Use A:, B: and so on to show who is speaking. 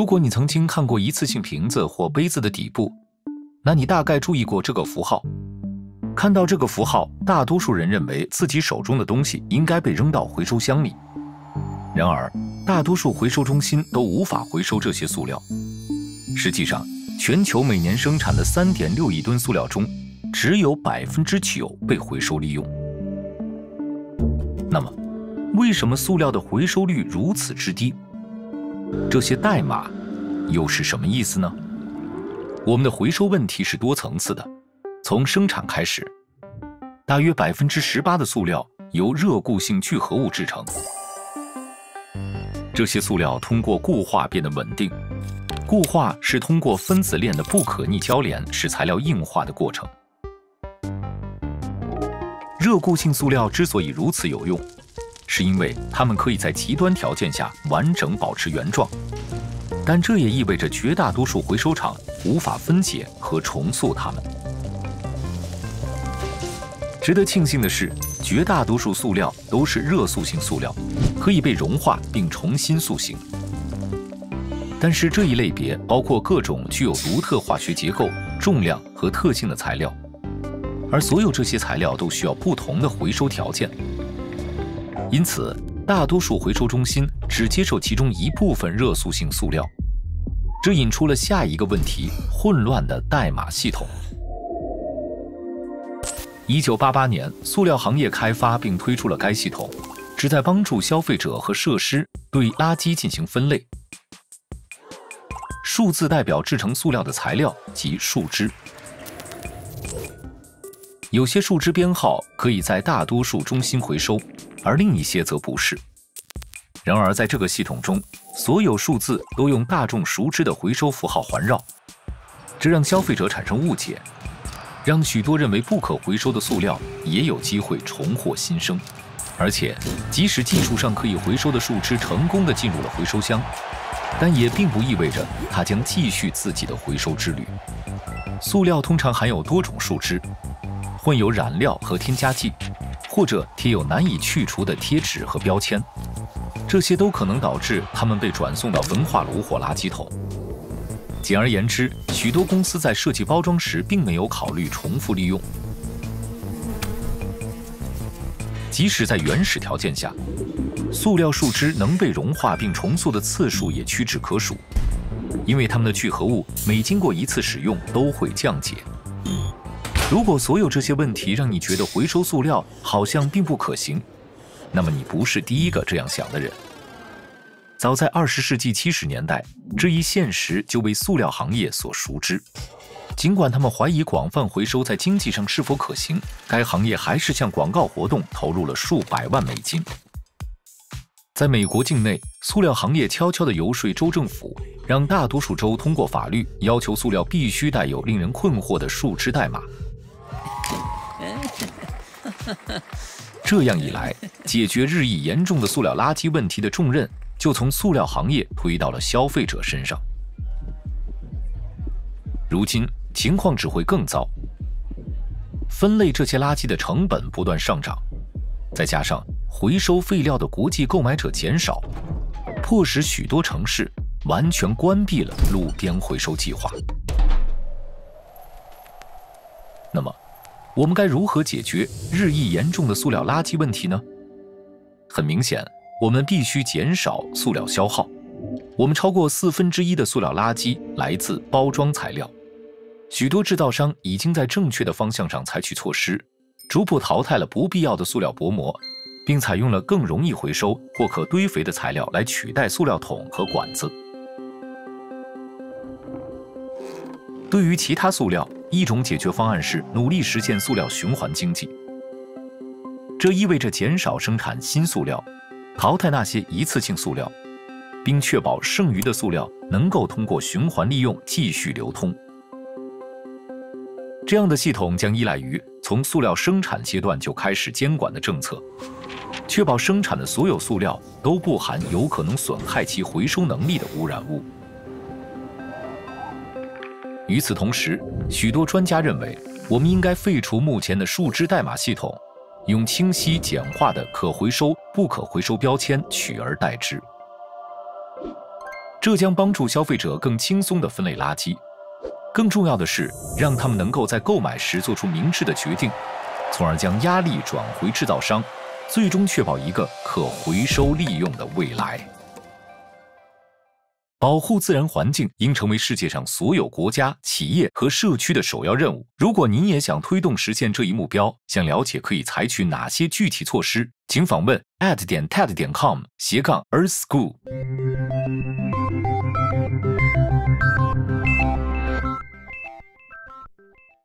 A: 如果你曾经看过一次性瓶子或杯子的底部，那你大概注意过这个符号。看到这个符号，大多数人认为自己手中的东西应该被扔到回收箱里。然而，大多数回收中心都无法回收这些塑料。实际上，全球每年生产的3.6亿吨塑料中，只有9%被回收利用。那么，为什么塑料的回收率如此之低？这些代码又是什么意思呢？我们的回收问题是多层次的，从生产开始，大约18%的塑料由热固性聚合物制成。这些塑料通过固化变得稳定，固化是通过分子链的不可逆交联使材料硬化的过程。热固性塑料之所以如此有用，是因为它们可以在极端条件下完整保持原状，但这也意味着绝大多数回收厂无法分解和重塑它们。值得庆幸的是，绝大多数塑料都是热塑性塑料，可以被融化并重新塑形。但是这一类别包括各种具有独特化学结构、重量和特性的材料，而所有这些材料都需要不同的回收条件。因此，大多数回收中心只接受其中一部分热塑性塑料，这引出了下一个问题：混乱的代码系统。1988年，塑料行业开发并推出了该系统，旨在帮助消费者和设施对垃圾进行分类。数字代表制成塑料的材料及树枝。有些树枝编号可以在大多数中心回收，而另一些则不是。然而，在这个系统中，所有数字都用大众熟知的回收符号环绕，这让消费者产生误解，让许多认为不可回收的塑料也有机会重获新生。而且，即使技术上可以回收的树枝成功地进入了回收箱，但也并不意味着它将继续自己的回收之旅。塑料通常含有多种树枝，混有染料和添加剂，或者贴有难以去除的贴纸和标签，这些都可能导致它们被转送到焚化炉或垃圾桶。简而言之，许多公司在设计包装时并没有考虑重复利用。即使在原始条件下，塑料树枝能被融化并重塑的次数也屈指可数，因为它们的聚合物每经过一次使用都会降解。如果所有这些问题让你觉得回收塑料好像并不可行，那么你不是第一个这样想的人。早在20世纪70年代，这一现实就为塑料行业所熟知。尽管他们怀疑广泛回收在经济上是否可行，该行业还是向广告活动投入了数百万美金。在美国境内，塑料行业悄悄地游说州政府，让大多数州通过法律要求塑料必须带有令人困惑的树枝代码。这样一来，解决日益严重的塑料垃圾问题的重任就从塑料行业推到了消费者身上。如今，情况只会更糟。分类这些垃圾的成本不断上涨，再加上回收废料的国际购买者减少，迫使许多城市完全关闭了路边回收计划。那么，我们该如何解决日益严重的塑料垃圾问题呢？很明显，我们必须减少塑料消耗。我们超过1/4的塑料垃圾来自包装材料。许多制造商已经在正确的方向上采取措施，逐步淘汰了不必要的塑料薄膜，并采用了更容易回收或可堆肥的材料来取代塑料桶和管子。对于其他塑料，一种解决方案是努力实现塑料循环经济。这意味着减少生产新塑料，淘汰那些一次性塑料，并确保剩余的塑料能够通过循环利用继续流通。这样的系统将依赖于从塑料生产阶段就开始监管的政策，确保生产的所有塑料都不含有可能损害其回收能力的污染物。与此同时，许多专家认为，我们应该废除目前的树枝代码系统，用清晰简化的可回收、不可回收标签取而代之。这将帮助消费者更轻松地分类垃圾。更重要的是，让他们能够在购买时做出明智的决定，从而将压力转回制造商，最终确保一个可回收利用的未来。保护自然环境应成为世界上所有国家、企业和社区的首要任务。如果您也想推动实现这一目标，想了解可以采取哪些具体措施，请访问@TED.com/EarthSchool。